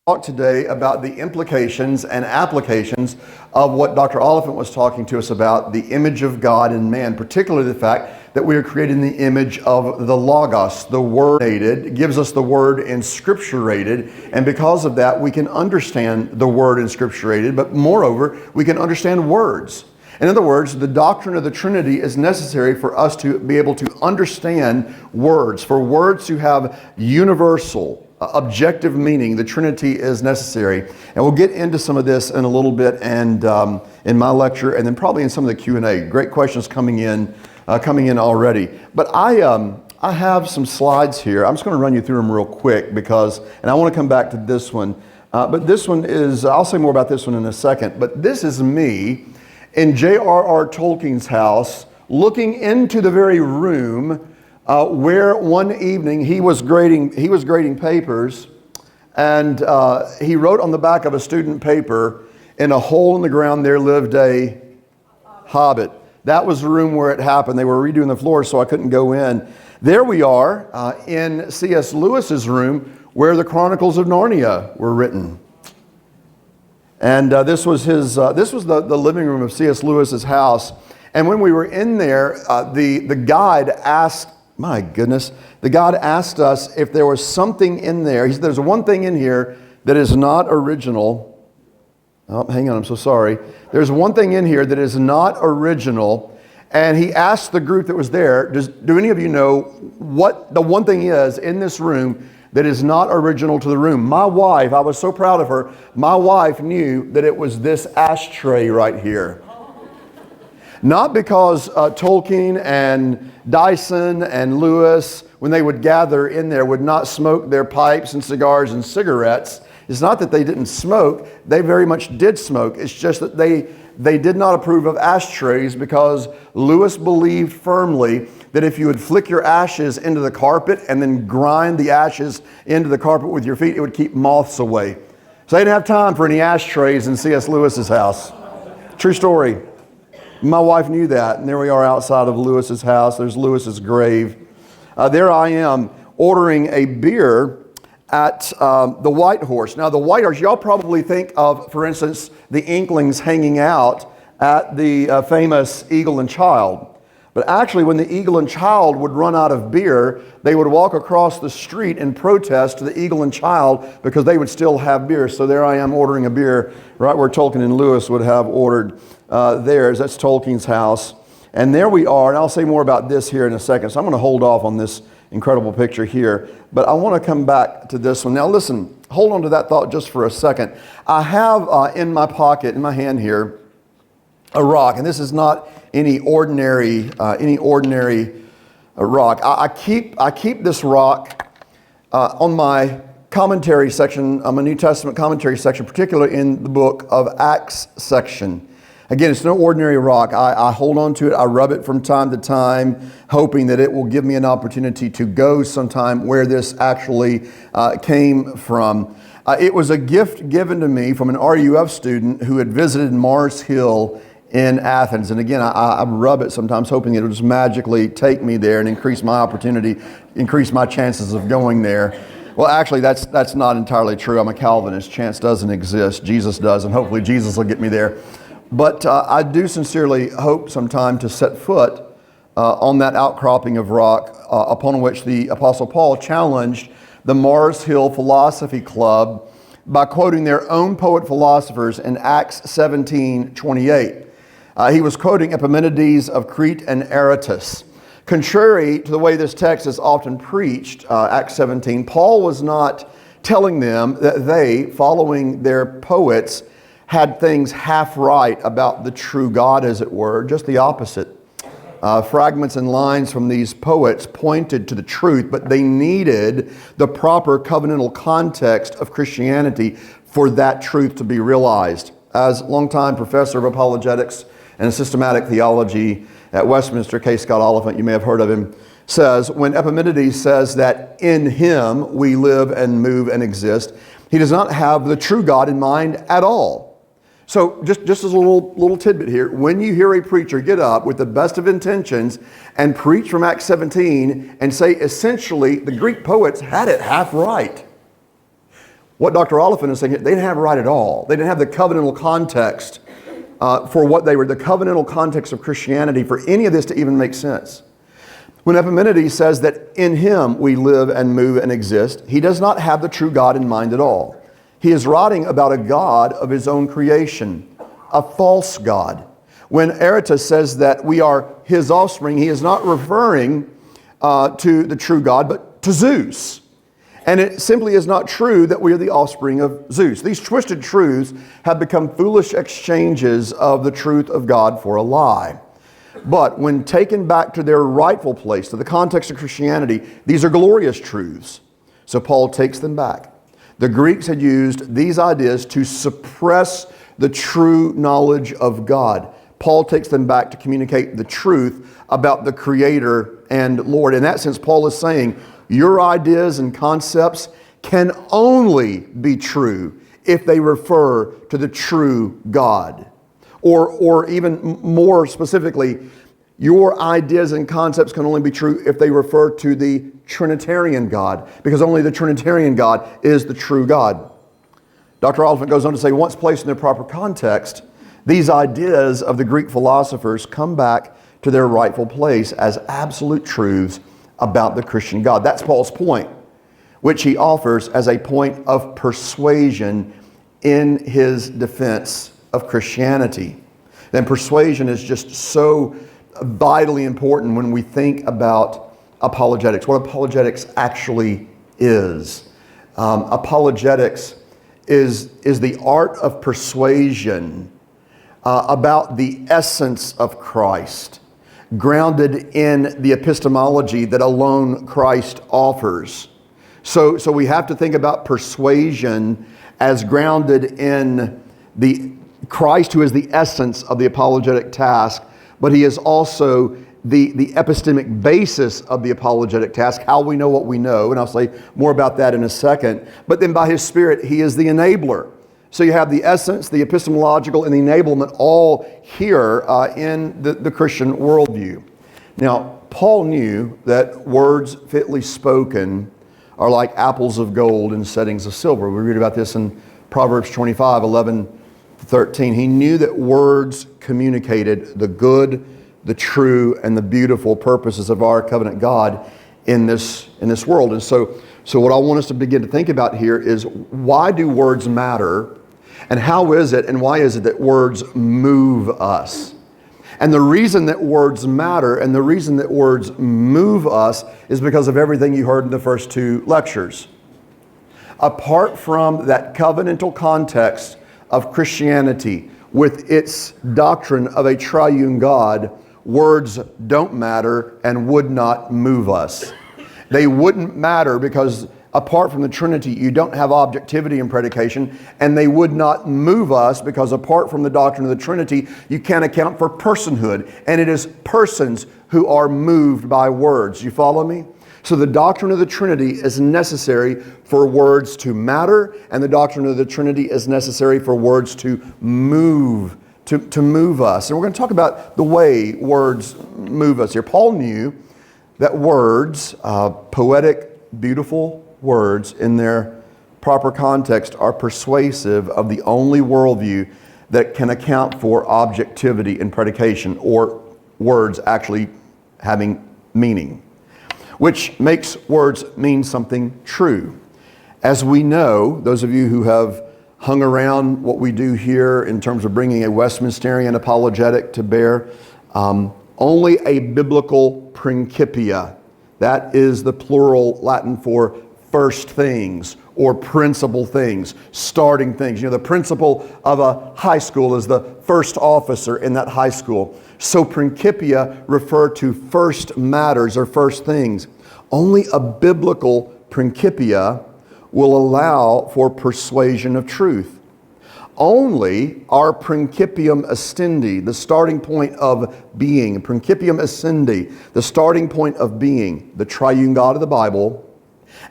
talk today about the implications and applications of what Dr. Oliphant was talking to us about, the image of God in man, particularly the fact that we are created in the image of the Logos, the Word. It gives us the Word inscripturated, and because of that we can understand the Word inscripturated, but moreover we can understand words. In other words, the doctrine of the Trinity is necessary for us to be able to understand words, for words to have universal objective meaning. The Trinity is necessary, and we'll get into some of this in a little bit, and in my lecture, and then probably in some of the Q&A. Great questions coming in already. But I have some slides here. I'm just going to run you through them real quick and I want to come back to this one. But this one is, I'll say more about this one in a second. But this is me in J.R.R. Tolkien's house, looking into the very room where one evening he was grading papers, and he wrote on the back of a student paper, "In a hole in the ground there lived a hobbit." That was the room where it happened. They were redoing the floor, so I couldn't go in. There we are in C.S. Lewis's room where the Chronicles of Narnia were written. And this was the living room of C.S. Lewis's house. And when we were in there, the guide asked, my goodness, the guide asked us if there was something in there. He said, "There's one thing in here that is not original." Oh, hang on, I'm so sorry. There's one thing in here that is not original. And he asked the group that was there, do any of you know what the one thing is in this room that is not original to the room? My wife, I was so proud of her, my wife knew that it was this ashtray right here. Not because Tolkien and Dyson and Lewis, when they would gather in there, would not smoke their pipes and cigars and cigarettes. It's not that they didn't smoke. They very much did smoke. It's just that they did not approve of ashtrays, because Lewis believed firmly that if you would flick your ashes into the carpet and then grind the ashes into the carpet with your feet, it would keep moths away. So they didn't have time for any ashtrays in C.S. Lewis's house. True story. My wife knew that, and there we are outside of Lewis's house. There's Lewis's grave. There I am ordering a beer at the White Horse. Now, the White Horse, y'all probably think of, for instance, the Inklings hanging out at the famous Eagle and Child. But actually, when the Eagle and Child would run out of beer, they would walk across the street and protest to the Eagle and Child because they would still have beer. So there I am ordering a beer right where Tolkien and Lewis would have ordered theirs. That's Tolkien's house. And there we are, and I'll say more about this here in a second. So I'm going to hold off on this incredible picture here, but I want to come back to this one. Now listen, hold on to that thought just for a second. I have in my pocket, in my hand here, a rock, and this is not any ordinary rock. I keep this rock on my commentary section, my New Testament commentary section, particularly in the book of Acts section. Again, it's no ordinary rock. I hold on to it. I rub it from time to time, hoping that it will give me an opportunity to go sometime where this actually came from. It was a gift given to me from an RUF student who had visited Mars Hill in Athens. And again, I rub it sometimes, hoping it'll just magically take me there and increase my opportunity, increase my chances of going there. Well, actually, that's not entirely true. I'm a Calvinist. Chance doesn't exist. Jesus does, and hopefully Jesus will get me there. But I do sincerely hope sometime to set foot on that outcropping of rock upon which the Apostle Paul challenged the Mars Hill Philosophy Club by quoting their own poet-philosophers in Acts 17:28. He was quoting Epimenides of Crete and Aratus. Contrary to the way this text is often preached, Acts 17, Paul was not telling them that they, following their poets, had things half right about the true God, as it were, just the opposite. Fragments and lines from these poets pointed to the truth, but they needed the proper covenantal context of Christianity for that truth to be realized. As longtime professor of apologetics and systematic theology at Westminster, K. Scott Oliphant, you may have heard of him, says, when Epimenides says that in him we live and move and exist, he does not have the true God in mind at all. So just as a little tidbit here, when you hear a preacher get up with the best of intentions and preach from Acts 17 and say essentially the Greek poets had it half right, What Dr. Oliphant is saying, they didn't have it right at all. They didn't have the covenantal context for what they were, the covenantal context of Christianity for any of this to even make sense. When Epimenides says that in him we live and move and exist, he does not have the true God in mind at all. He is writing about a God of his own creation, a false God. When Aratus says that we are his offspring, he is not referring to the true God, but to Zeus. And it simply is not true that we are the offspring of Zeus. These twisted truths have become foolish exchanges of the truth of God for a lie. But when taken back to their rightful place, to the context of Christianity, these are glorious truths. So Paul takes them back. The Greeks had used these ideas to suppress the true knowledge of God. Paul takes them back to communicate the truth about the Creator and Lord. In that sense, Paul is saying, your ideas and concepts can only be true if they refer to the true God. Or even more specifically, your ideas and concepts can only be true if they refer to the Trinitarian God, because only the Trinitarian God is the true God. Dr. Oliphant goes on to say, once placed in their proper context, these ideas of the Greek philosophers come back to their rightful place as absolute truths about the Christian God. That's Paul's point, which he offers as a point of persuasion in his defense of Christianity. Then persuasion is just so vitally important when we think about apologetics, what apologetics actually is. Apologetics is the art of persuasion about the essence of Christ, grounded in the epistemology that alone Christ offers. So we have to think about persuasion as grounded in the Christ, who is the essence of the apologetic task, but he is also the epistemic basis of the apologetic task, how we know what we know, and I'll say more about that in a second. But then by his Spirit, he is the enabler. So you have the essence, the epistemological, and the enablement all here in the Christian worldview. Now, Paul knew that words fitly spoken are like apples of gold in settings of silver. We read about this in Proverbs 25, 11-13. He knew that words communicated the good, the true, and the beautiful purposes of our covenant God in this world. And so what I want us to begin to think about here is, why do words matter? And how is it and why is it that words move us? And the reason that words matter and the reason that words move us is because of everything you heard in the first two lectures. Apart from that covenantal context of Christianity with its doctrine of a triune God, words don't matter and would not move us. They wouldn't matter because apart from the Trinity, you don't have objectivity in predication, and they would not move us because apart from the doctrine of the Trinity, you can't account for personhood, and it is persons who are moved by words. You follow me? So the doctrine of the Trinity is necessary for words to matter, and the doctrine of the Trinity is necessary for words to move us. And we're going to talk about the way words move us here. Paul knew that words, poetic, beautiful words in their proper context, are persuasive of the only worldview that can account for objectivity in predication, or words actually having meaning, which makes words mean something true. As we know, those of you who have hung around what we do here in terms of bringing a Westminsterian apologetic to bear, only a biblical principia, that is the plural Latin for first things or principal things, starting things. You know, the principal of a high school is the first officer in that high school. So principia refer to first matters or first things. Only a biblical principia will allow for persuasion of truth. Only our principium essendi, the starting point of being, principium essendi, the starting point of being, the triune God of the Bible,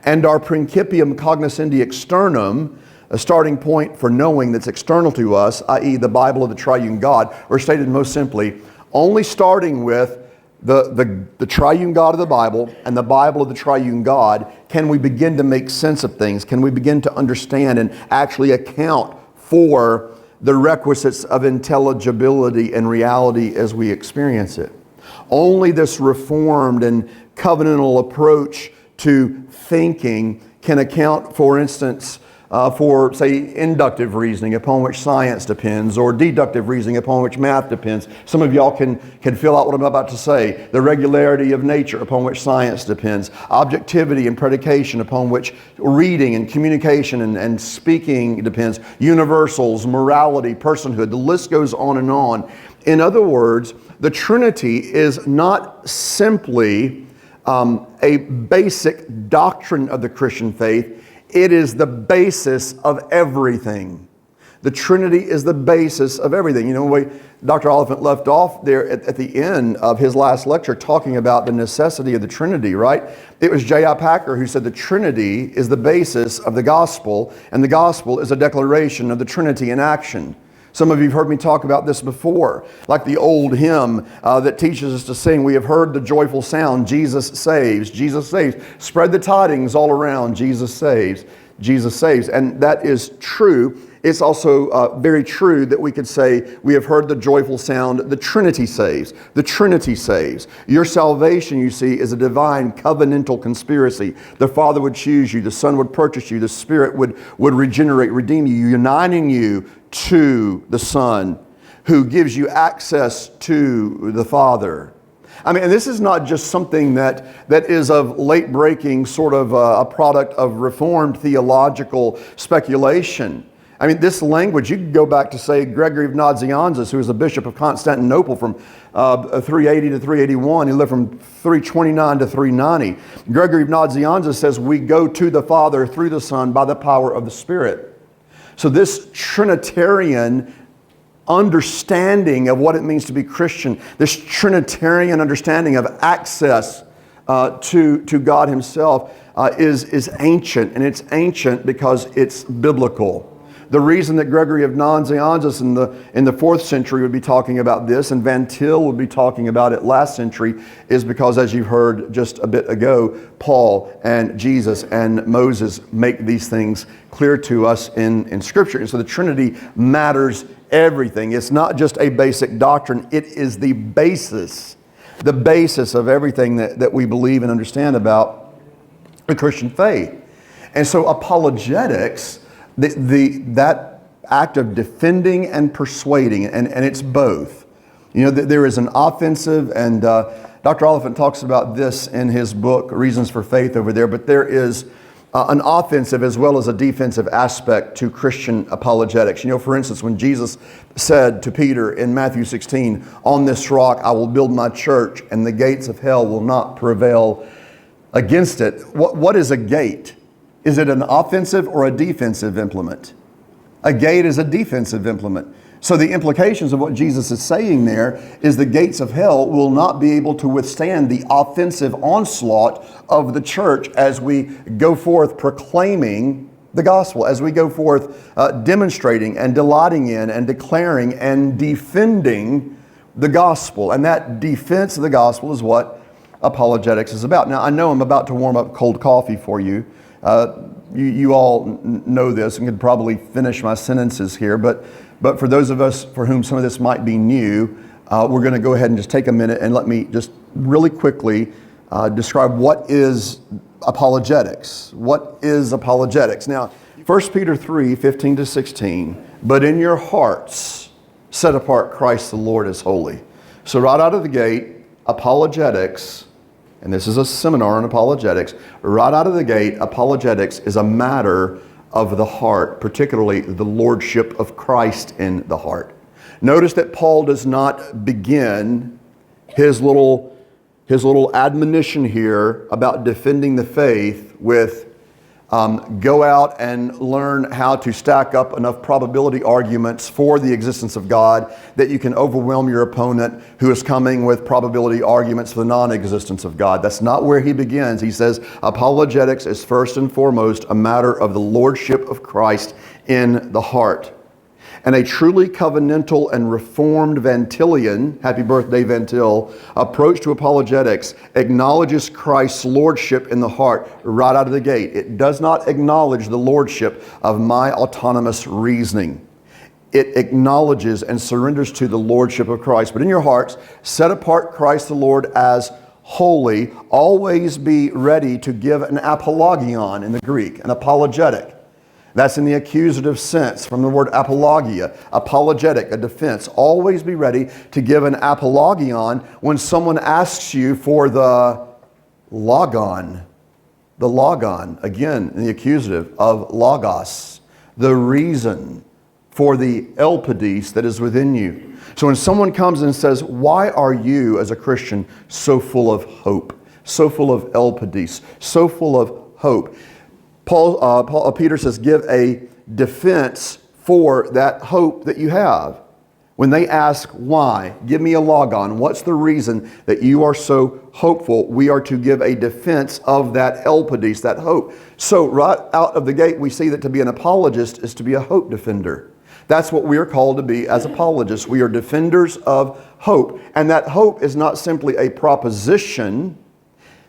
and our principium cognoscendi externum, a starting point for knowing that's external to us, i.e. the Bible of the triune God, or stated most simply, only starting with the triune God of the Bible and the Bible of the triune God, can we begin to make sense of things? Can we begin to understand and actually account for the requisites of intelligibility and reality as we experience it? Only this reformed and covenantal approach to thinking can account, for instance, for, say, inductive reasoning upon which science depends, or deductive reasoning upon which math depends. Some of y'all can fill out what I'm about to say. The regularity of nature upon which science depends. Objectivity and predication upon which reading and communication and speaking depends. Universals, morality, personhood. The list goes on and on. In other words, the Trinity is not simply a basic doctrine of the Christian faith. It is the basis of everything. The Trinity is the basis of everything. You know, way Dr. Oliphant left off there at the end of his last lecture talking about the necessity of the Trinity, right? It was J.I. Packer who said the Trinity is the basis of the gospel, and the gospel is a declaration of the Trinity in action. Some of you have heard me talk about this before, like the old hymn that teaches us to sing, "We have heard the joyful sound, Jesus saves, Jesus saves. Spread the tidings all around, Jesus saves, Jesus saves." And that is true. It's also very true that we could say, we have heard the joyful sound, the Trinity saves. The Trinity saves. Your salvation, you see, is a divine covenantal conspiracy. The Father would choose you, the Son would purchase you, the Spirit would regenerate, redeem you, uniting you to the Son, who gives you access to the Father. I mean, and this is not just something that is of late-breaking, sort of a product of Reformed theological speculation. I mean, this language, you can go back to, say, Gregory of Nazianzus, who was the Bishop of Constantinople from 380 to 381. He lived from 329 to 390. Gregory of Nazianzus says, we go to the Father through the Son by the power of the Spirit. So this Trinitarian understanding of what it means to be Christian, this Trinitarian understanding of access to God Himself is ancient, and it's ancient because it's biblical. The reason that Gregory of Nazianzus in the 4th century would be talking about this, and Van Til would be talking about it last century, is because, as you've heard just a bit ago, Paul and Jesus and Moses make these things clear to us in Scripture. And so the Trinity matters everything. It's not just a basic doctrine. It is the basis of everything that we believe and understand about the Christian faith. And so apologetics, that act of defending and persuading, and it's both. You know, there is an offensive, and Dr. Oliphant talks about this in his book, Reasons for Faith, over there, but there is an offensive as well as a defensive aspect to Christian apologetics. You know, for instance, when Jesus said to Peter in Matthew 16, "On this rock I will build my church, and the gates of hell will not prevail against it." What is a gate? Is it an offensive or a defensive implement? A gate is a defensive implement. So the implications of what Jesus is saying there is the gates of hell will not be able to withstand the offensive onslaught of the church as we go forth proclaiming the gospel, as we go forth demonstrating and delighting in and declaring and defending the gospel. And that defense of the gospel is what apologetics is about. Now, I know I'm about to warm up cold coffee for you. You all know this and could probably finish my sentences here, but for those of us for whom some of this might be new, we're going to go ahead and just take a minute and let me just really quickly describe what is apologetics. What is apologetics? Now, 1 Peter 3, 15 to 16, "But in your hearts set apart Christ the Lord as holy." So right out of the gate, apologetics, and this is a seminar on apologetics, right out of the gate, apologetics is a matter of the heart, particularly the lordship of Christ in the heart. Notice that Paul does not begin his little admonition here about defending the faith with go out and learn how to stack up enough probability arguments for the existence of God that you can overwhelm your opponent who is coming with probability arguments for the non-existence of God. That's not where he begins. He says apologetics is first and foremost a matter of the lordship of Christ in the heart. And a truly covenantal and reformed Vantilian, happy birthday Van Til, approach to apologetics acknowledges Christ's lordship in the heart right out of the gate. It does not acknowledge the lordship of my autonomous reasoning. It acknowledges and surrenders to the lordship of Christ. But in your hearts, set apart Christ the Lord as holy. Always be ready to give an apologion in the Greek, an apologetic. That's in the accusative sense from the word apologia, apologetic, a defense. Always be ready to give an apologion when someone asks you for the logon. The logon, again, in the accusative of logos, the reason for the elpidis that is within you. So when someone comes and says, why are you as a Christian so full of hope, so full of elpidis, so full of hope? Peter says, give a defense for that hope that you have. When they ask why, give me a logon. What's the reason that you are so hopeful? We are to give a defense of that elpidis, that hope. So right out of the gate, we see that to be an apologist is to be a hope defender. That's what we are called to be as apologists. We are defenders of hope. And that hope is not simply a proposition.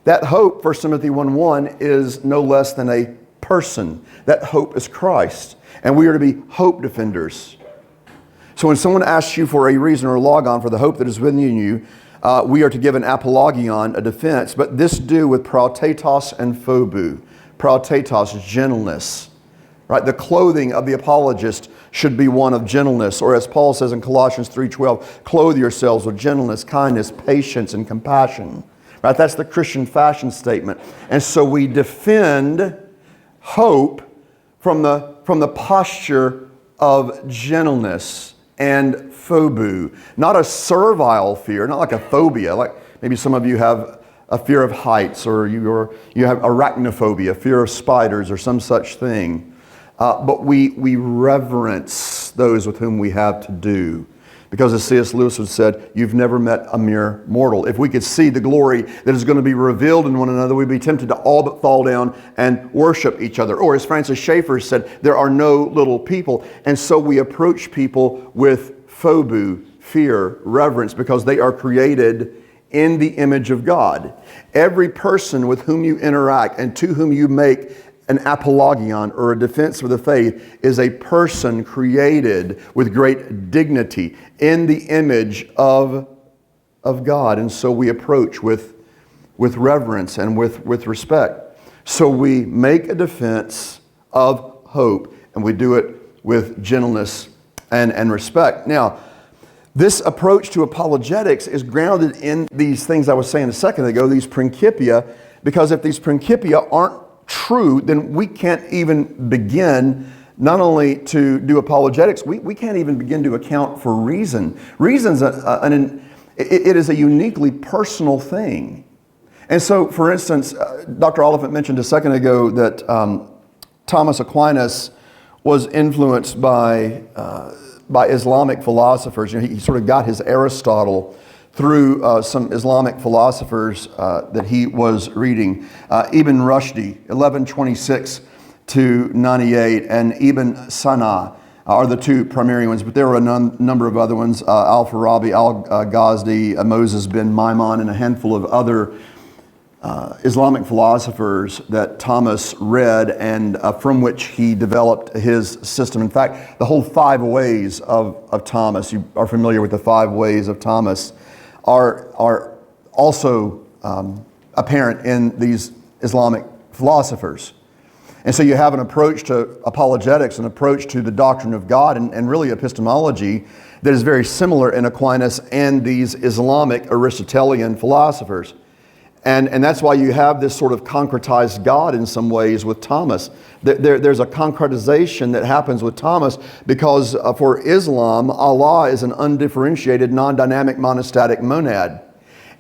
That hope, 1 Timothy 1:1, is no less than a person. That hope is Christ. And we are to be hope defenders. So when someone asks you for a reason or a logon for the hope that is within you, we are to give an apologion, a defense. But this do with protetos and phobu. Protetos, gentleness. Right? The clothing of the apologist should be one of gentleness. Or as Paul says in Colossians 3:12, clothe yourselves with gentleness, kindness, patience, and compassion. Right? That's the Christian fashion statement. And so we defend hope from the posture of gentleness and phobu. Not a servile fear, not like a phobia, like maybe some of you have a fear of heights, or you have arachnophobia, fear of spiders or some such thing. But we reverence those with whom we have to do. Because as C.S. Lewis had said, you've never met a mere mortal. If we could see the glory that is going to be revealed in one another, we'd be tempted to all but fall down and worship each other. Or as Francis Schaeffer said, there are no little people. And so we approach people with phobu, fear, reverence, because they are created in the image of God. Every person with whom you interact and to whom you make an apologion or a defense for the faith is a person created with great dignity in the image of God. And so we approach with reverence and with respect. So we make a defense of hope, and we do it with gentleness and respect. Now, this approach to apologetics is grounded in these things I was saying a second ago, these principia, because if these principia aren't true, then we can't even begin not only to do apologetics, we can't even begin to account for reason. Reason's it is a uniquely personal thing. And so, for instance, Dr. Oliphant mentioned a second ago that Thomas Aquinas was influenced by Islamic philosophers. You know, he sort of got his Aristotle through some Islamic philosophers that he was reading. Ibn Rushdi, 1126 to 98, and Ibn Sina are the two primary ones, but there were a number of other ones, Al-Farabi, Al-Ghazdi, Moses bin Maimon, and a handful of other Islamic philosophers that Thomas read and from which he developed his system. In fact, the whole 5 ways of Thomas, you are familiar with the 5 ways of Thomas, are also apparent in these Islamic philosophers. And so you have an approach to apologetics, an approach to the doctrine of God, and really epistemology that is very similar in Aquinas and these Islamic Aristotelian philosophers. And that's why you have this sort of concretized God in some ways with Thomas. There's a concretization that happens with Thomas because for Islam, Allah is an undifferentiated, non-dynamic, monostatic monad.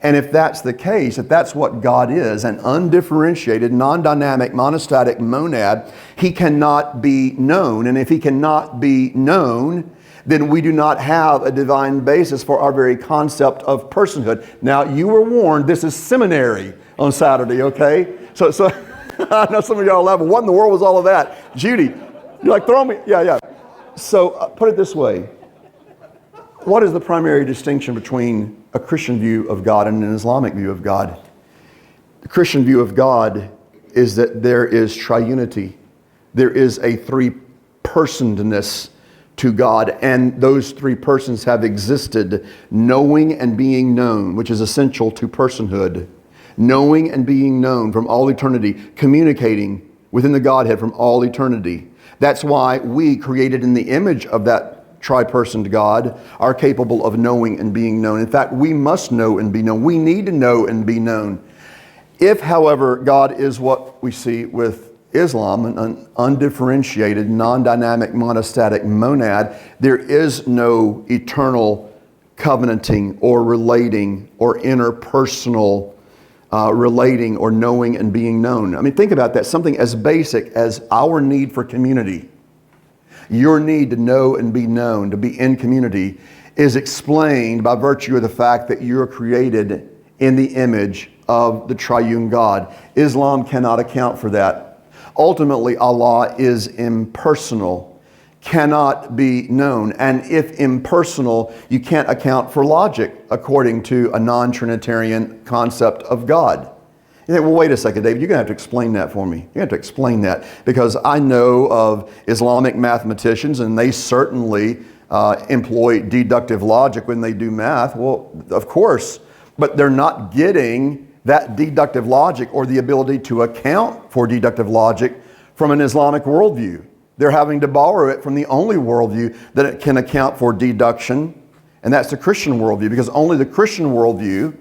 And if that's the case, if that's what God is, an undifferentiated, non-dynamic, monostatic monad, He cannot be known. And if He cannot be known, then we do not have a divine basis for our very concept of personhood. Now, you were warned, this is seminary on Saturday, okay? So I know some of y'all laugh, what in the world was all of that? Judy, you're like, throw me, yeah. So put it this way. What is the primary distinction between a Christian view of God and an Islamic view of God? The Christian view of God is that there is triunity. There is a three-personedness to God, and those three persons have existed, knowing and being known, which is essential to personhood. Knowing and being known from all eternity, communicating within the Godhead from all eternity. That's why we, created in the image of that tri-personed God, are capable of knowing and being known. In fact, we must know and be known. We need to know and be known. If, however, God is what we see with Islam, an undifferentiated, non-dynamic, monostatic monad, there is no eternal covenanting or relating or interpersonal relating or knowing and being known. I mean, think about that. Something as basic as our need for community, your need to know and be known, to be in community, is explained by virtue of the fact that you are created in the image of the triune God. Islam cannot account for that. Ultimately, Allah is impersonal, cannot be known. And if impersonal, you can't account for logic according to a non-Trinitarian concept of God. You think, well, wait a second, David, you're going to have to explain that for me. You have to explain that, because I know of Islamic mathematicians, and they certainly employ deductive logic when they do math. Well, of course, but they're not getting that deductive logic or the ability to account for deductive logic from an Islamic worldview. They're having to borrow it from the only worldview that it can account for deduction, and that's the Christian worldview, because only the Christian worldview,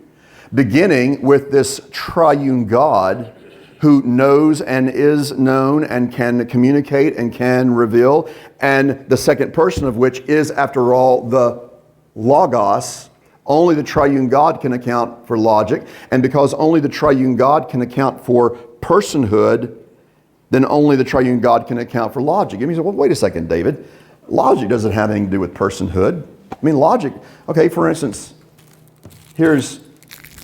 beginning with this triune God who knows and is known and can communicate and can reveal, and the second person of which is, after all, the Logos. Only the triune God can account for logic, and because only the triune God can account for personhood, then only the triune God can account for logic. And you say, well, wait a second, David. Logic doesn't have anything to do with personhood. I mean, logic, okay, for instance, here's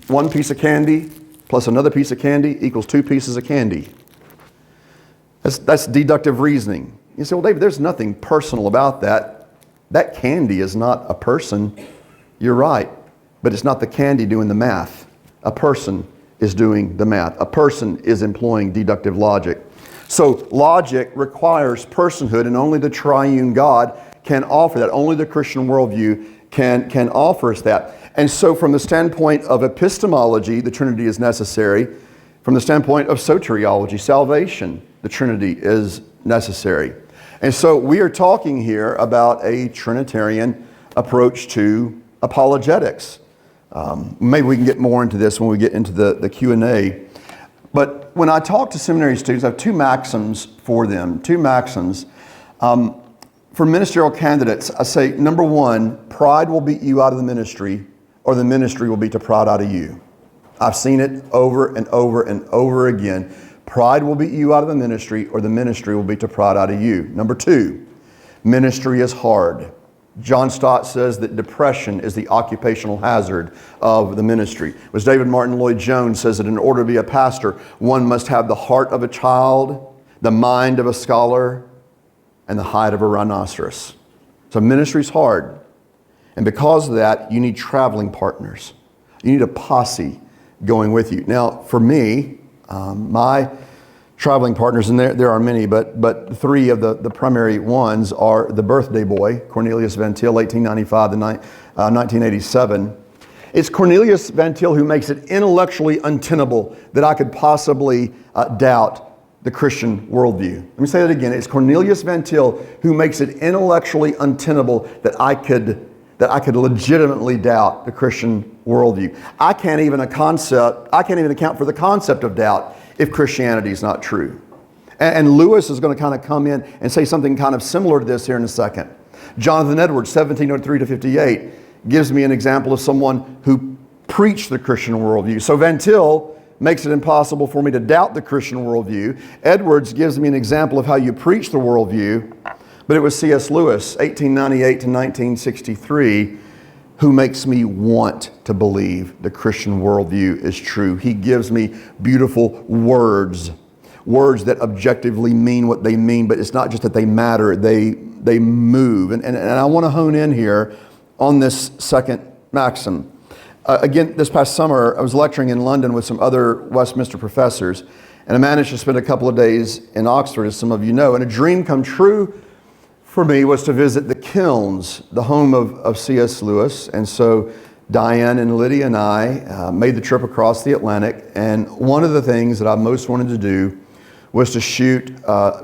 one piece of candy plus another piece of candy equals two pieces of candy. That's deductive reasoning. You say, well, David, there's nothing personal about that. That candy is not a person. You're right, but it's not the candy doing the math. A person is doing the math. A person is employing deductive logic. So logic requires personhood, and only the triune God can offer that. Only the Christian worldview can offer us that. And so from the standpoint of epistemology, the Trinity is necessary. From the standpoint of soteriology, salvation, the Trinity is necessary. And so we are talking here about a Trinitarian approach to apologetics. Maybe we can get more into this when we get into the Q&A. But when I talk to seminary students, I have two maxims for them, two maxims. For ministerial candidates, I say, number one, pride will beat you out of the ministry, or the ministry will beat the pride out of you. I've seen it over and over and over again. Pride will beat you out of the ministry, or the ministry will beat the pride out of you. Number two, ministry is hard. John Stott says that depression is the occupational hazard of the ministry. Whereas David Martin Lloyd-Jones says that in order to be a pastor, one must have the heart of a child, the mind of a scholar, and the height of a rhinoceros. So ministry's hard. And because of that, you need traveling partners. You need a posse going with you. Now, for me, my traveling partners, and there are many, but three of the primary ones are the birthday boy, Cornelius Van Til, 1895 to 1987. It's Cornelius Van Til who makes it intellectually untenable that I could possibly doubt the Christian worldview. Let me say that again. It's Cornelius Van Til who makes it intellectually untenable that I could legitimately doubt the Christian worldview. I can't even account for the concept of doubt if Christianity is not true. And Lewis is going to kind of come in and say something kind of similar to this here in a second. Jonathan Edwards, 1703 to 58, gives me an example of someone who preached the Christian worldview. So Van Til makes it impossible for me to doubt the Christian worldview. Edwards gives me an example of how you preach the worldview. But it was C.S. Lewis, 1898 to 1963, who makes me want to believe the Christian worldview is true. He gives me beautiful words that objectively mean what they mean, but it's not just that they matter, they they move. And I want to hone in here on this second maxim. Again, this past summer, I was lecturing in London with some other Westminster professors, and I managed to spend a couple of days in Oxford, as some of you know. And a dream come true for me was to visit the Kilns, the home of C.S. Lewis. And so Diane and Lydia and I made the trip across the Atlantic. And one of the things that I most wanted to do was to shoot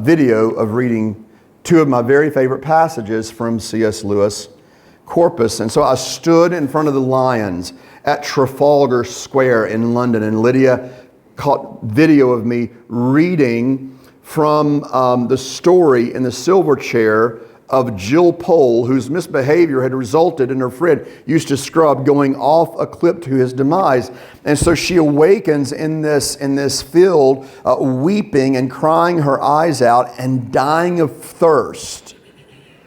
video of reading two of my very favorite passages from C.S. Lewis' corpus. And so I stood in front of the lions at Trafalgar Square in London, and Lydia caught video of me reading from the story in the silver chair of Jill Pole, whose misbehavior had resulted in her friend, Eustace Scrubb, going off a cliff to his demise. And so she awakens in this field, weeping and crying her eyes out and dying of thirst.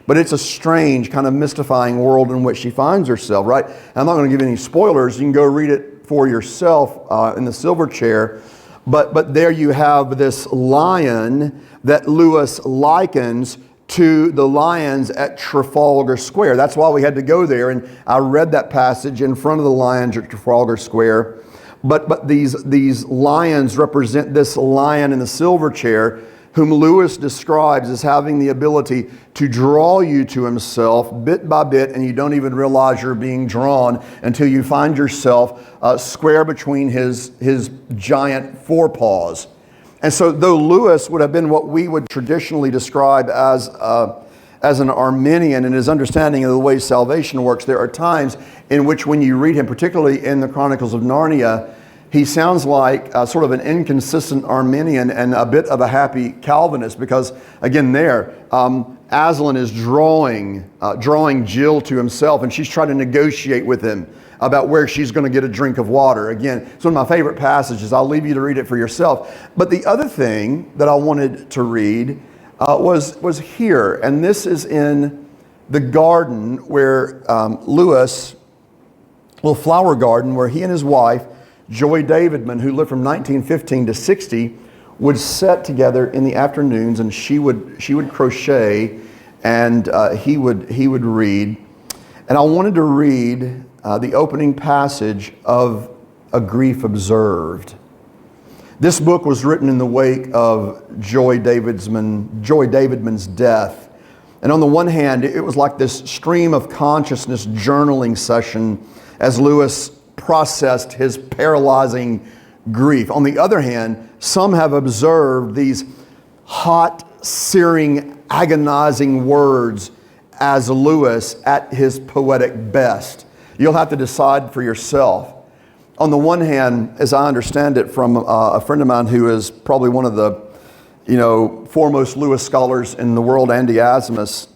But it's a strange, kind of mystifying world in which she finds herself, right? I'm not going to give any spoilers. You can go read it for yourself in the silver chair. But there you have this lion that Lewis likens to the lions at Trafalgar Square. That's why we had to go there. And I read that passage in front of the lions at Trafalgar Square. But these lions represent this lion in the silver chair, whom Lewis describes as having the ability to draw you to himself bit by bit, and you don't even realize you're being drawn until you find yourself square between his giant forepaws. And so though Lewis would have been what we would traditionally describe as an Arminian in his understanding of the way salvation works, there are times in which when you read him, particularly in the Chronicles of Narnia, he sounds like sort of an inconsistent Arminian and a bit of a happy Calvinist, because again Aslan is drawing Jill to himself, and she's trying to negotiate with him about where she's going to get a drink of water. Again, it's one of my favorite passages. I'll leave you to read it for yourself. But the other thing that I wanted to read was here, and this is in the garden where Lewis, little flower garden, where he and his wife, Joy Davidman, who lived from 1915 to 60, would sit together in the afternoons, and she would crochet, and he would read. And I wanted to read the opening passage of A Grief Observed. This book was written in the wake of Joy Davidman's death. And on the one hand, it was like this stream of consciousness journaling session as Lewis processed his paralyzing grief. On the other hand, some have observed these hot, searing, agonizing words as Lewis at his poetic best. You'll have to decide for yourself. On the one hand, as I understand it from a friend of mine who is probably one of the foremost Lewis scholars in the world, Andy Asmus,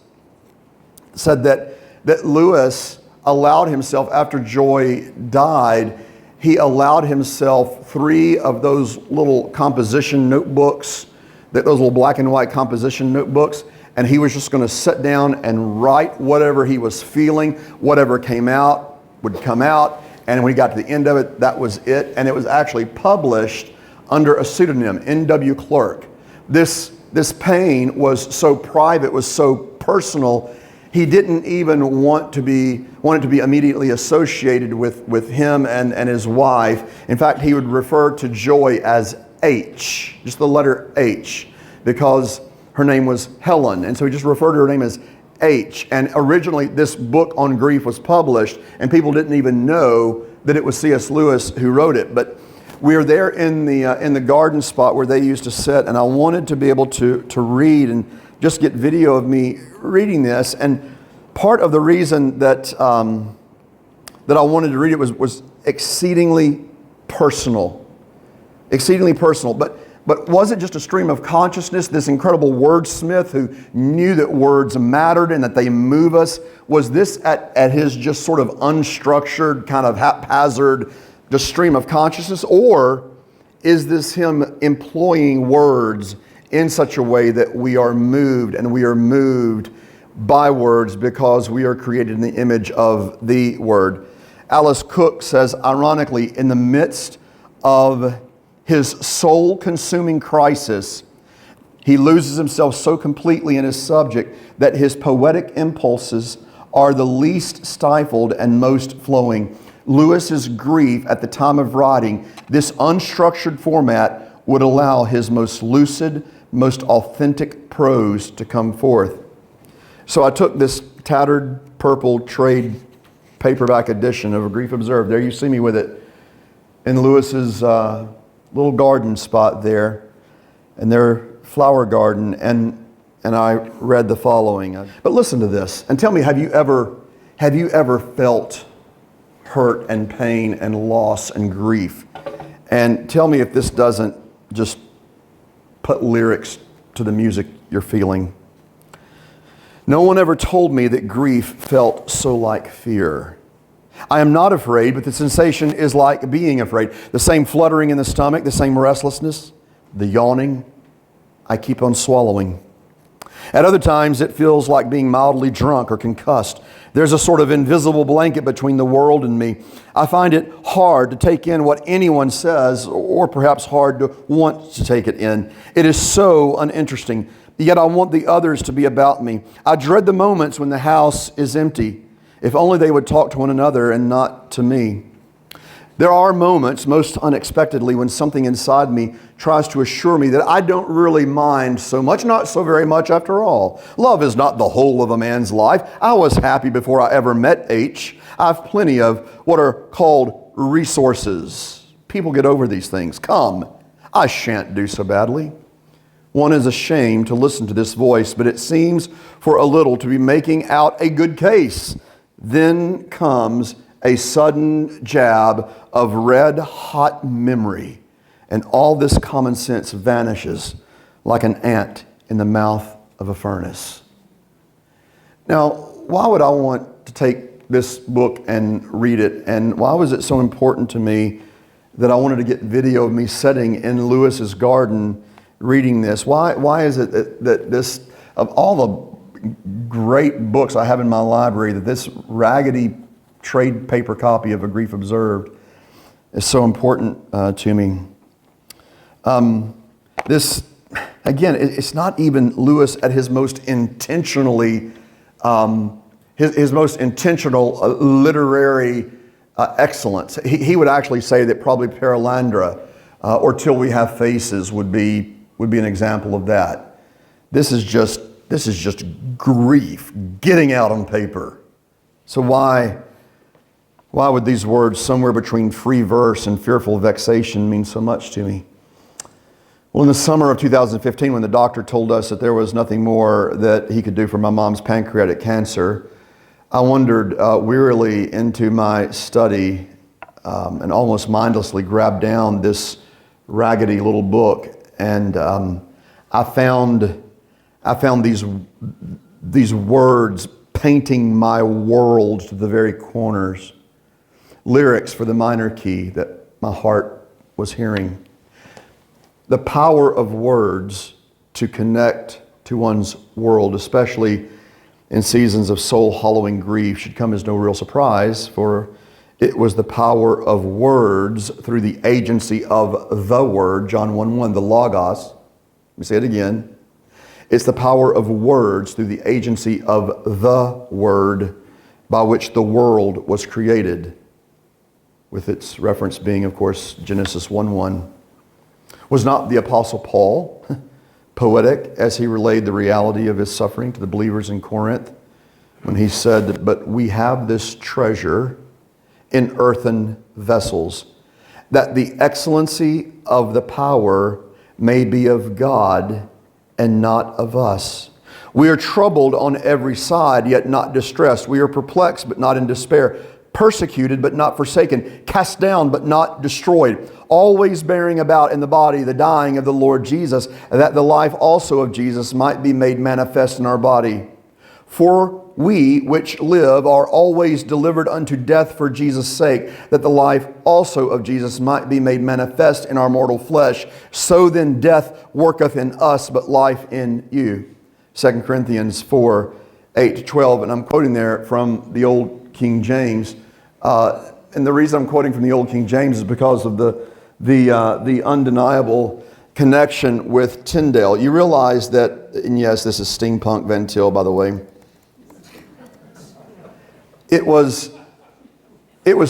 said that Lewis allowed himself, after Joy died, he allowed himself 3 of those little composition notebooks, those little black and white composition notebooks, and he was just going to sit down and write whatever he was feeling. Whatever came out would come out, and when he got to the end of it, that was it. And it was actually published under a pseudonym, N.W. Clerk. This pain was so private, was so personal, he didn't even want it to be immediately associated with him and his wife. In fact, he would refer to Joy as H, just the letter H, because her name was Helen. And so he just referred to her name as H. And originally this book on grief was published, and people didn't even know that it was C.S. Lewis who wrote it. But we are there in the garden spot where they used to sit, and I wanted to be able to read and just get video of me reading this. And part of the reason that I wanted to read it was exceedingly personal. Exceedingly personal. But was it just a stream of consciousness, this incredible wordsmith who knew that words mattered and that they move us? Was this at his just sort of unstructured, kind of haphazard, just stream of consciousness? Or is this him employing words in such a way that we are moved, and we are moved by words because we are created in the image of the Word? Alice Cook says, ironically, in the midst of his soul-consuming crisis, He loses himself so completely in his subject that his poetic impulses are the least stifled and most flowing. Lewis's grief at the time of writing, this unstructured format would allow his most lucid, most authentic prose to come forth. So I took this tattered purple trade paperback edition of A Grief Observed. There you see me with it in Lewis's little garden spot there, and their flower garden, and I read the following. But listen to this and tell me, have you ever felt hurt and pain and loss and grief? And tell me if this doesn't just put lyrics to the music you're feeling. No one ever told me that grief felt so like fear. I am not afraid, but the sensation is like being afraid. The same fluttering in the stomach, the same restlessness, the yawning. I keep on swallowing. At other times, it feels like being mildly drunk or concussed. There's a sort of invisible blanket between the world and me. I find it hard to take in what anyone says, or perhaps hard to want to take it in. It is so uninteresting. Yet I want the others to be about me. I dread the moments when the house is empty. If only they would talk to one another and not to me. There are moments, most unexpectedly, when something inside me tries to assure me that I don't really mind so much, not so very much after all. Love is not the whole of a man's life. I was happy before I ever met H. I have plenty of what are called resources. People get over these things. Come, I shan't do so badly. One is ashamed to listen to this voice, but it seems for a little to be making out a good case. Then comes a sudden jab of red-hot memory, and all this common sense vanishes like an ant in the mouth of a furnace. Now, why would I want to take this book and read it, and why was it so important to me that I wanted to get video of me sitting in Lewis's garden reading this? Why is it that this, of all the great books I have in my library, that this raggedy trade paper copy of A Grief Observed is so important to me? This, again, it's not even Lewis at his most intentionally, his most intentional literary excellence. He would actually say that probably Perelandra or Till We Have Faces would be an example of that. This is just grief getting out on paper. So why would these words, somewhere between free verse and fearful vexation, mean so much to me? Well, in the summer of 2015, when the doctor told us that there was nothing more that he could do for my mom's pancreatic cancer, I wandered wearily into my study and almost mindlessly grabbed down this raggedy little book, and I found these words painting my world to the very corners. Lyrics for the minor key that my heart was hearing. The power of words to connect to one's world, especially in seasons of soul-hollowing grief, should come as no real surprise, for it was the power of words through the agency of the Word, John 1:1, the Logos. Let me say it again. It's the power of words through the agency of the Word by which the world was created, with its reference being, of course, Genesis 1:1. Was not the Apostle Paul poetic as he relayed the reality of his suffering to the believers in Corinth when he said, "But we have this treasure in earthen vessels, that the excellency of the power may be of God and not of us. We are troubled on every side, yet not distressed. We are perplexed, but not in despair. Persecuted, but not forsaken. Cast down, but not destroyed. Always bearing about in the body the dying of the Lord Jesus, that the life also of Jesus might be made manifest in our body. For we which live are always delivered unto death for Jesus' sake, that the life also of Jesus might be made manifest in our mortal flesh. So then death worketh in us, but life in you." 2 Corinthians 4:8-12, and I'm quoting there from the Old King James. And the reason I'm quoting from the Old King James is because of the undeniable connection with Tyndale. You realize that, and yes, this is steampunk Van Til, by the way. It was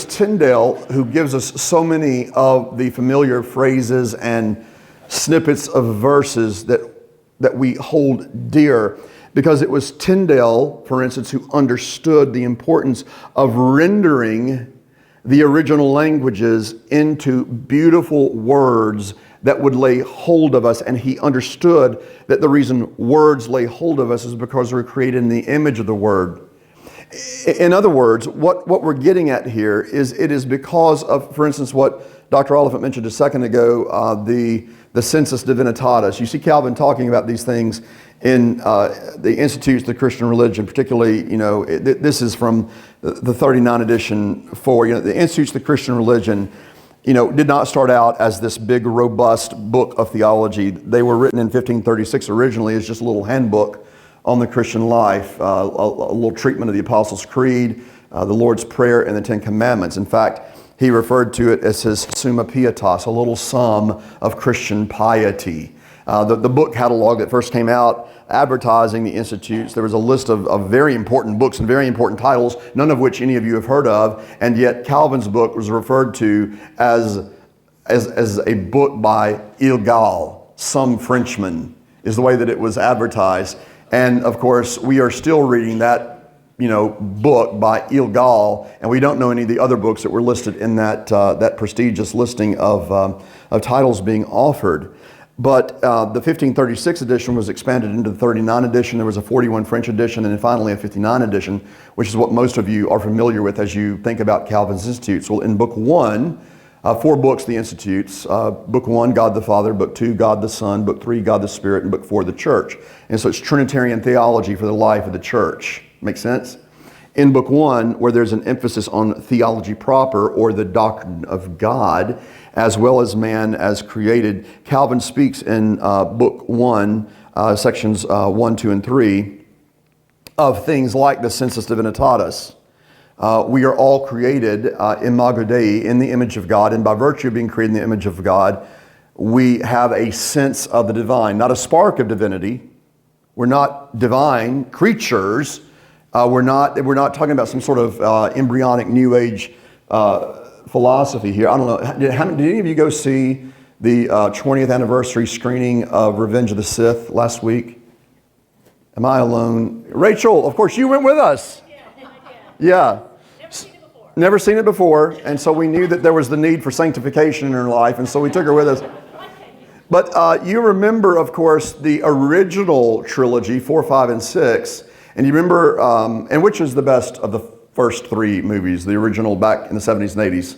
Tyndale who gives us so many of the familiar phrases and snippets of verses that we hold dear, because it was Tyndale, for instance, who understood the importance of rendering the original languages into beautiful words that would lay hold of us. And he understood that the reason words lay hold of us is because we're created in the image of the Word. In other words, what we're getting at here is it is because of, for instance, what Dr. Oliphant mentioned a second ago, the sensus divinitatis. You see Calvin talking about these things in the Institutes of the Christian Religion, particularly, this is from the 39 edition 4. The Institutes of the Christian Religion, did not start out as this big, robust book of theology. They were written in 1536 originally as just a little handbook on the Christian life, a little treatment of the Apostles' Creed, the Lord's Prayer, and the Ten Commandments. In fact, he referred to it as his Summa Pietas, a little sum of Christian piety. The book catalog that first came out advertising the institutes, there was a list of very important books and very important titles, none of which any of you have heard of, and yet Calvin's book was referred to as a book by Il Gal, some Frenchman, is the way that it was advertised. And of course, we are still reading that book by Il Gal, and we don't know any of the other books that were listed in that prestigious listing of titles being offered. But the 1536 edition was expanded into the 39 edition. There was a 41 French edition, and then finally a 59 edition, which is what most of you are familiar with as you think about Calvin's Institutes. Well, in Book 1, 4 books, the Institutes. Book 1, God the Father. Book 2, God the Son. Book 3, God the Spirit. And Book 4, the Church. And so it's Trinitarian theology for the life of the church. Make sense? In Book 1, where there's an emphasis on theology proper, or the doctrine of God, as well as man as created, Calvin speaks in Book 1, sections 1, 2, and 3, of things like the sensus divinitatis. We are all created imago Dei, in the image of God, and by virtue of being created in the image of God, we have a sense of the divine, not a spark of divinity. We're not divine creatures. We're not talking about some sort of embryonic New Age philosophy here. I don't know. Did any of you go see the 20th anniversary screening of Revenge of the Sith last week? Am I alone? Rachel, of course, you went with us. Yeah. Never seen it before. And so we knew that there was the need for sanctification in her life, and so we took her with us. But you remember, of course, the original trilogy, 4, 5, and 6. And you remember, and which is the best of the first 3 movies, the original back in the 70s and 80s?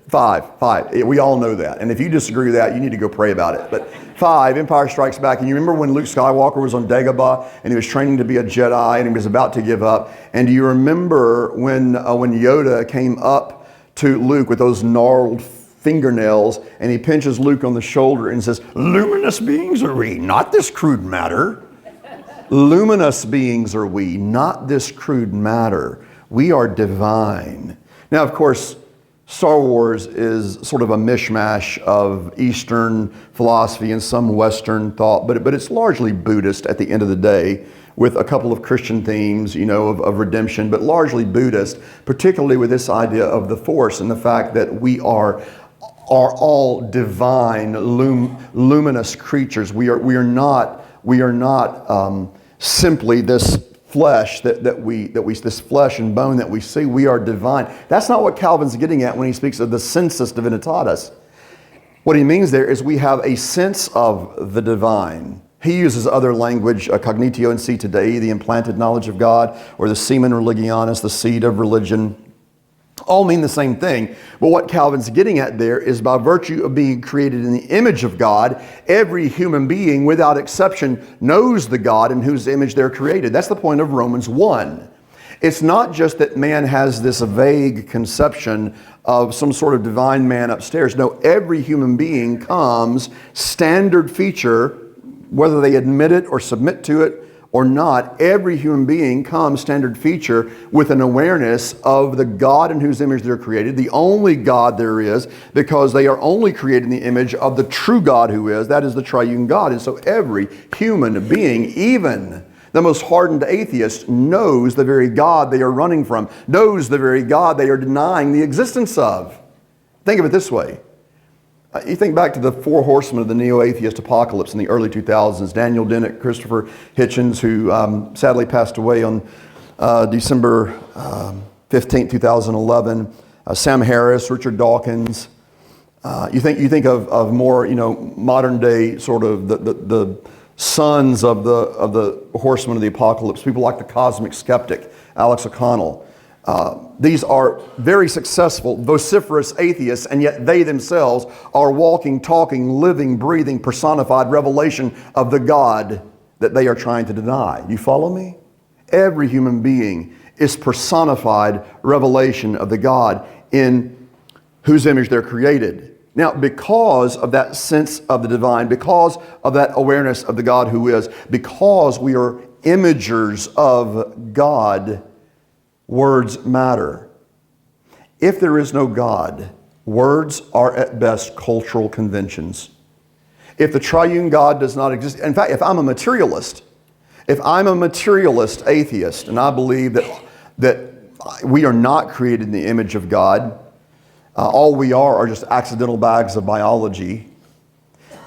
5. We all know that. And if you disagree with that, you need to go pray about it. But 5, Empire Strikes Back. And you remember when Luke Skywalker was on Dagobah and he was training to be a Jedi and he was about to give up? And do you remember when Yoda came up to Luke with those gnarled fingernails and he pinches Luke on the shoulder and says, "Luminous beings are we, not this crude matter." Luminous beings are we, not this crude matter. We are divine. Now, of course, Star Wars is sort of a mishmash of Eastern philosophy and some Western thought, but it's largely Buddhist at the end of the day, with a couple of Christian themes, of redemption, but largely Buddhist, particularly with this idea of the Force and the fact that we are all divine, luminous creatures. We are not simply this flesh this flesh and bone that we see. We are divine. That's not what Calvin's getting at when he speaks of the sensus divinitatis. What he means there is we have a sense of the divine. He uses other language, cognitio in si Dei, the implanted knowledge of God, or the semen religionis, the seed of religion. All mean the same thing. But what Calvin's getting at there is by virtue of being created in the image of God, every human being, without exception, knows the God in whose image they're created. That's the point of Romans 1. It's not just that man has this vague conception of some sort of divine man upstairs. No, every human being comes standard feature, whether they admit it or submit to it or not, every human being comes standard feature with an awareness of the God in whose image they're created, the only God there is, because they are only created in the image of the true God who is, that is the triune God. And so every human being, even the most hardened atheist, knows the very God they are running from, knows the very God they are denying the existence of. Think of it this way. You think back to the four horsemen of the neo-atheist apocalypse in the early 2000s, Daniel Dennett, Christopher Hitchens, who sadly passed away on December 15, 2011, Sam Harris, Richard Dawkins. You think of more, modern day sort of the sons of the horsemen of the apocalypse, people like the cosmic skeptic, Alex O'Connell. These are very successful, vociferous atheists, and yet they themselves are walking, talking, living, breathing, personified revelation of the God that they are trying to deny. You follow me? Every human being is personified revelation of the God in whose image they're created. Now, because of that sense of the divine, because of that awareness of the God who is, because we are imagers of God, words matter. If there is no God, words are at best cultural conventions. If the triune God does not exist, in fact, if I'm a materialist atheist, and I believe that we are not created in the image of God, all we are just accidental bags of biology.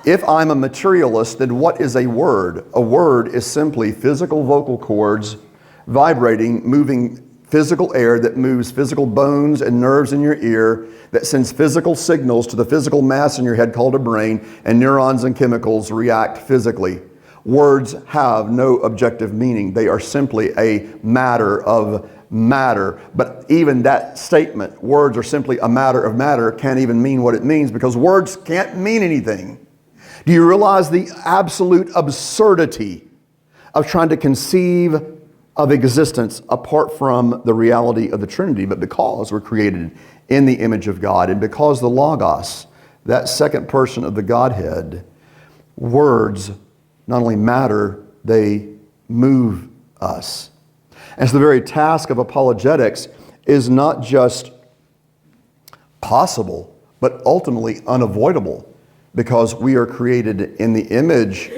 If I'm a materialist, then what is a word? A word is simply physical vocal cords vibrating, moving physical air that moves physical bones and nerves in your ear, that sends physical signals to the physical mass in your head called a brain, and neurons and chemicals react physically. Words have no objective meaning. They are simply a matter of matter. But even that statement, words are simply a matter of matter, can't even mean what it means, because words can't mean anything. Do you realize the absolute absurdity of trying to conceive of existence apart from the reality of the Trinity? But because we're created in the image of God, and because the Logos, that second person of the Godhead, words not only matter, they move us. And so the very task of apologetics is not just possible, but ultimately unavoidable, because we are created in the image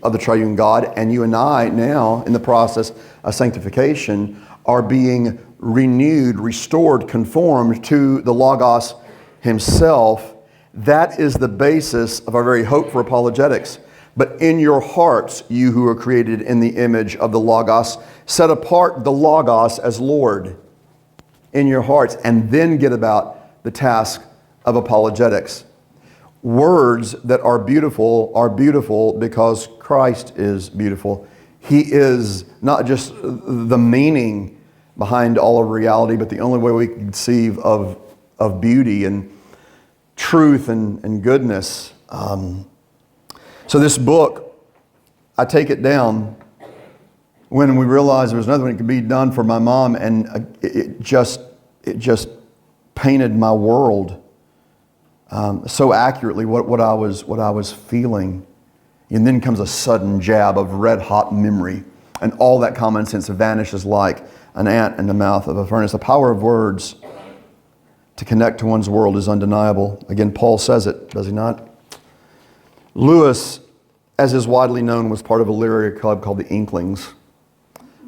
of the triune God, and you and I now, in the process of sanctification, are being renewed, restored, conformed to the Logos himself. That is the basis of our very hope for apologetics. But in your hearts, you who are created in the image of the Logos, set apart the Logos as Lord in your hearts, and then get about the task of apologetics. Words that are beautiful because Christ is beautiful. He is not just the meaning behind all of reality, but the only way we can conceive of beauty and truth and goodness. So this book, I take it down when we realized there was nothing that could be done for my mom, and it just painted my world so accurately what I was feeling. And then comes a sudden jab of red hot memory, and all that common sense vanishes like an ant in the mouth of a furnace. The power of words to connect to one's world is undeniable. Again, Paul says it, does he not? Lewis, as is widely known, was part of a literary club called the Inklings.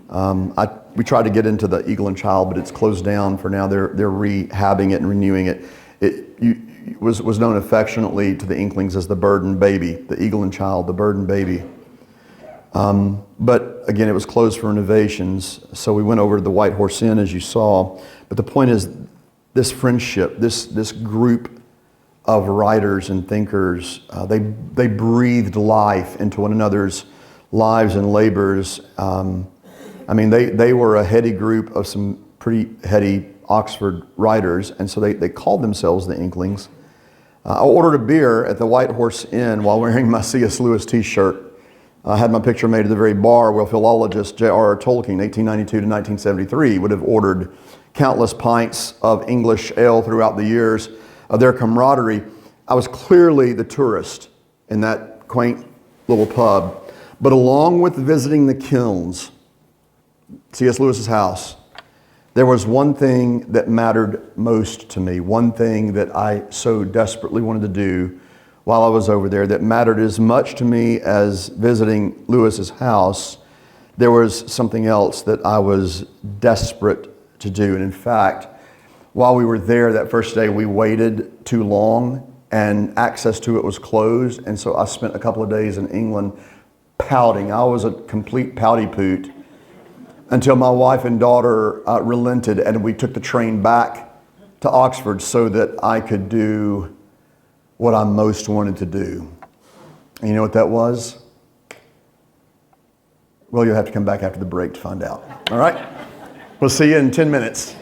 We tried to get into the Eagle and Child, but it's closed down for now. They're rehabbing it and renewing it. It was known affectionately to the Inklings as the Burden Baby, the Eagle and Child, the Burden Baby. But again, it was closed for renovations, so we went over to the White Horse Inn, as you saw. But the point is, this friendship, this group of writers and thinkers, they breathed life into one another's lives and labors. They were a heady group of some pretty heady Oxford writers, and so they called themselves the Inklings. I ordered a beer at the White Horse Inn while wearing my C.S. Lewis t-shirt. I had my picture made at the very bar where philologist J.R.R. Tolkien, 1892 to 1973, would have ordered countless pints of English ale throughout the years of their camaraderie. I was clearly the tourist in that quaint little pub. But along with visiting the kilns, C.S. Lewis's house, there was one thing that mattered most to me, one thing that I so desperately wanted to do while I was over there that mattered as much to me as visiting Lewis's house. There was something else that I was desperate to do. And in fact, while we were there that first day, we waited too long and access to it was closed. And so I spent a couple of days in England pouting. I was a complete pouty poot until my wife and daughter relented and we took the train back to Oxford so that I could do what I most wanted to do. And you know what that was? Well, you'll have to come back after the break to find out. All right? We'll see you in 10 minutes.